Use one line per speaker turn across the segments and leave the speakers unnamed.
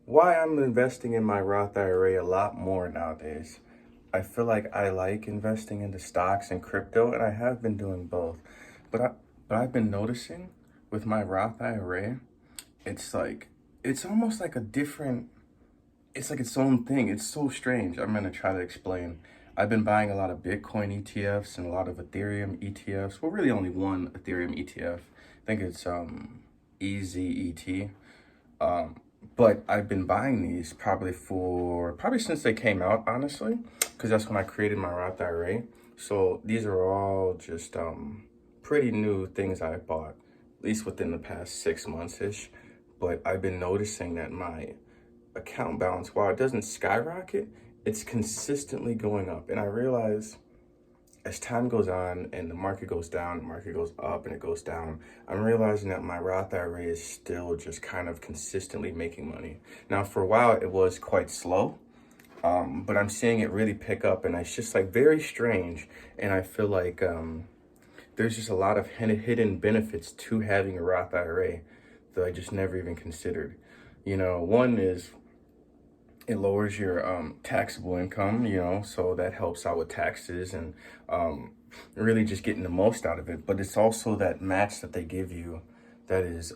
why I'm investing in my Roth IRA a lot more nowadays. I feel like I like investing into stocks and crypto, and I have been doing both. But I, but I've been noticing with my Roth IRA, it's like it's almost like a different. It's like its own thing. It's so strange. I'm gonna try to explain. I've been buying a lot of Bitcoin ETFs and a lot of Ethereum ETFs. Well, really only one Ethereum ETF. I think it's EZET. Um, but I've been buying these probably since they came out, honestly, because that's when I created my Roth IRA. So these are all just pretty new things I bought, at least within the past 6 months ish. But I've been noticing that my account balance, while it doesn't skyrocket, it's consistently going up. And I realize as time goes on and the market goes down, the market goes up and it goes down, I'm realizing that my Roth IRA is still just kind of consistently making money. Now, for a while, it was quite slow, but I'm seeing it really pick up, and it's just like very strange. And I feel like there's just a lot of hidden benefits to having a Roth IRA that I just never even considered. One is it lowers your taxable income, so that helps out with taxes and really just getting the most out of it. But it's also that match that they give you that is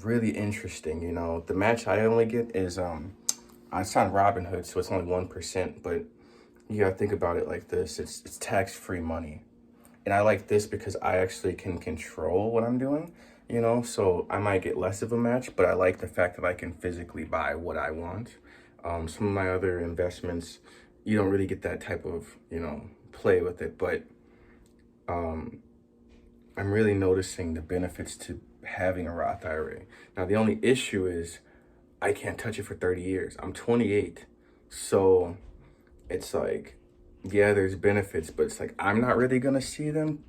really interesting. The match I only get is it's on Robinhood, so it's only 1%. But you gotta think about it like this: it's tax-free money, and I like this because I actually can control what I'm doing. So I might get less of a match, but I like the fact that I can physically buy what I want. Some of my other investments, you don't really get that type of, play with it, but um, I'm really noticing the benefits to having a Roth IRA. Now, the only issue is I can't touch it for 30 years. I'm 28. So it's like, yeah, there's benefits, but it's like, I'm not really going to see them.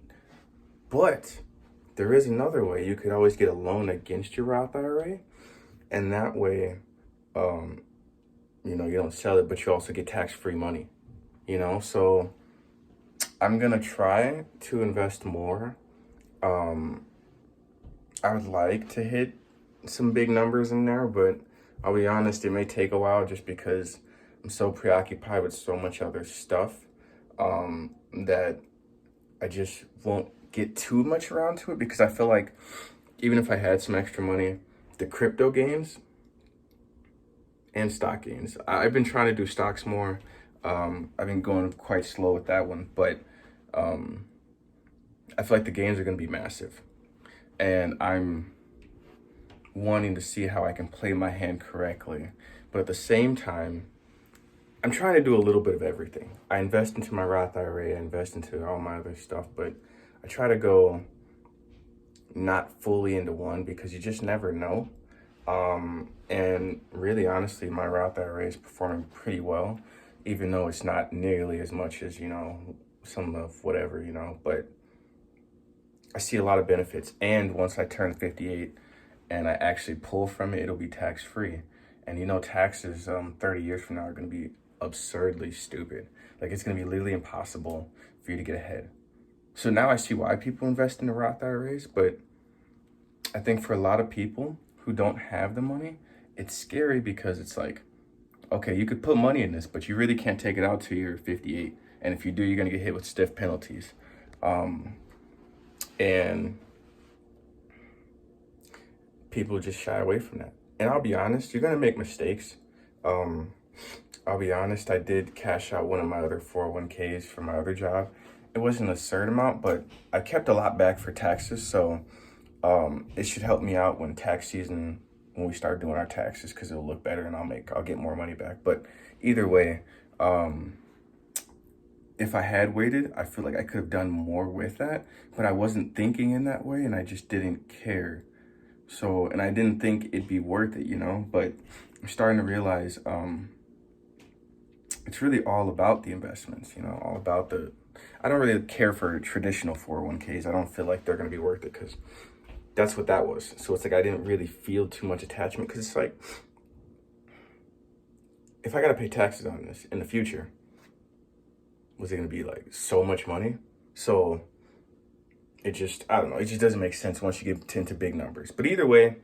But there is another way. You could always get a loan against your Roth IRA. And that way, um, you don't sell it, but you also get tax-free money, So I'm gonna try to invest more. Um, I would like to hit some big numbers in there, but I'll be honest, it may take a while just because I'm so preoccupied with so much other stuff that I just won't get too much around to it because I feel like even if I had some extra money, the crypto gains and stock gains. I've been trying to do stocks more. I've been going quite slow with that one, but um, I feel like the gains are going to be massive. And I'm wanting to see how I can play my hand correctly. But at the same time, I'm trying to do a little bit of everything. I invest into my Roth IRA, I invest into all my other stuff, but I try to go not fully into one because you just never know. And really, honestly, my Roth IRA is performing pretty well, even though it's not nearly as much as, some of whatever, but I see a lot of benefits. And once I turn 58 and I actually pull from it, it'll be tax free. And taxes 30 years from now are going to be absurdly stupid. Like it's going to be literally impossible for you to get ahead. So now I see why people invest in the Roth IRAs, but I think for a lot of people who don't have the money, it's scary because it's like, okay, you could put money in this, but you really can't take it out till you're 58. And if you do, you're going to get hit with stiff penalties. And people just shy away from that. And I'll be honest, you're going to make mistakes. Um, I'll be honest, I did cash out one of my other 401ks for my other job. It wasn't a certain amount, but I kept a lot back for taxes. So it should help me out when we start doing our taxes, because it'll look better and I'll get more money back. But either way, if I had waited, I feel like I could have done more with that, but I wasn't thinking in that way and I just didn't care. So, and I didn't think it'd be worth it, but I'm starting to realize it's really all about the investments, all about I don't really care for traditional 401ks. I don't feel like they're going to be worth it because that's what that was. So it's like I didn't really feel too much attachment because it's like, if I got to pay taxes on this in the future, was it going to be like so much money? So I don't know, it just doesn't make sense once you get into big numbers. But either way,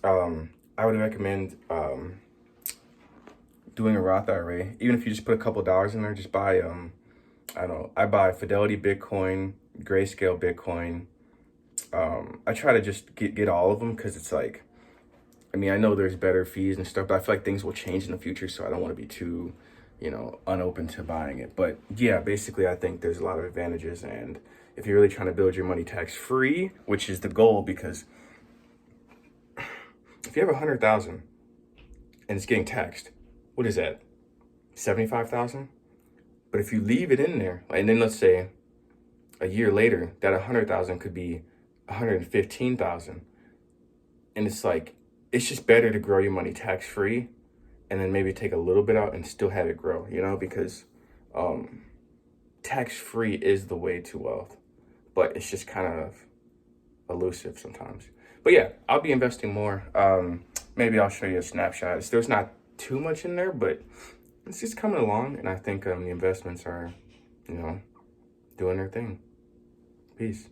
I would recommend doing a Roth IRA, even if you just put a couple dollars in there, just buy, I don't know, I buy Fidelity Bitcoin, Grayscale Bitcoin. I try to just get all of them because it's like, I mean, I know there's better fees and stuff, but I feel like things will change in the future, so I don't want to be too, unopen to buying it. But yeah, basically, I think there's a lot of advantages, and if you're really trying to build your money tax-free, which is the goal, because if you have 100,000 and it's getting taxed, what is that? 75,000? But if you leave it in there, and then let's say a year later, that 100,000 could be 115,000, and it's like, it's just better to grow your money tax-free and then maybe take a little bit out and still have it grow, because tax-free is the way to wealth, but it's just kind of elusive sometimes. But yeah, I'll be investing more. Maybe I'll show you a snapshot. There's not too much in there, but it's just coming along, and I think the investments are, doing their thing. Peace.